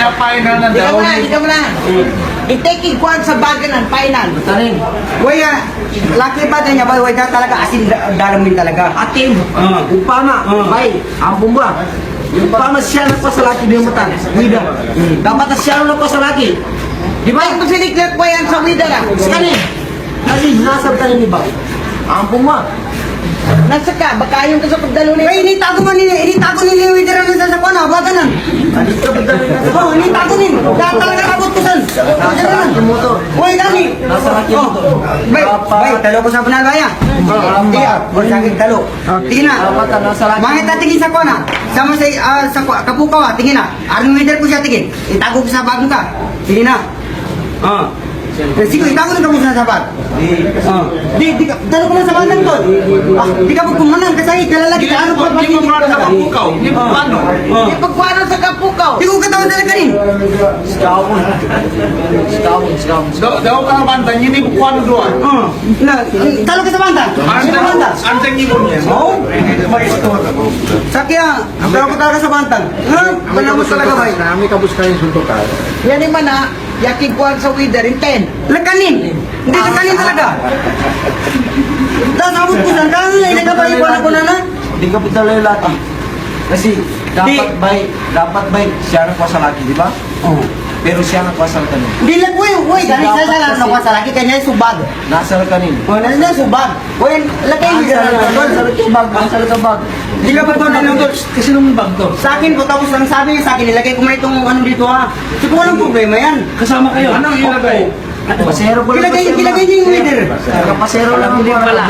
Kaya final na Di ka daw. muna, di ka muna. I-take kwan sa baganan, final. Tarin. Waya, laki ba niya ba? Waya talaga asin dalamin talaga. Atim. Upama. Bay. Ampun ba? Upama siya na pa sa laki niya mata. Wida. Dapat na siya na pa sa laki. Di ba yung siniklet po yan sa wida lang? Sekali. Kasi nasab tayo ni ba? Ampun ba? Nasa ka, baka yung sa pagdalo niya. Ay, initago nila yung wida rin sa kwan, baganan. Alis ka ba tayo na sa Oo, initago nila. Dahil talaga kabot ko san. Nasa motor. Uy, dami. Nasa laki motor. Bay, talo ko sa panalbaya. Iya, o sakit talo. Tingin na. Dapat na nasa laki. Bakit tatingin sa kwana? Sama sa kapukaw, tingin na. Army leader ko siya tingin. Itago ko sa bag ka. Tingin na. Sige, itago na kamo sa bag. Di ka, talo ko na sa bandang to. Di ka magkumanan kasi kalala kita. Ano pa ba? Hindi mo muna sa kapukaw. Hindi mo paano? Di pagkuhanan sa kapukaw. Di ko katawan talaga rin. Skawon. Daw ka na banda, hindi mo kuha na doon. Talo ka sa banda. Sa banda. Anteng mo niya. Oo. Sakya, talo ko talaga sa bantang. Wala mo talaga ba? Nami kabus kayo suntukan. Yan naman na, yakin ko sa wither in 10. Lakanin! Hindi lakanin talaga. Tapos abot ko saan ka, hindi ka ba ikuha ko na na? Hindi ka pitala yung laki. Kasi dapat bay siya na sa laki, di ba? Oo. Pero siya na sa kanin. Hindi lang, uy, ganit sa lang nakuha sa laki, kanya subag. Nasa kanin. O, nasa subag. Uy, lagay mo dyan lang doon. Ang bag. Hindi ka ba doon na doon? Kasi nung bag to. Sa akin po, tapos lang sabi niya sa akin, nilagay ko muna itong ano dito ha. Sige, walang problema yan. Kasama kayo. Anong ilagay? Pasero ko lang. Kilagay niya yung leader. Pasero lang. Hindi pala.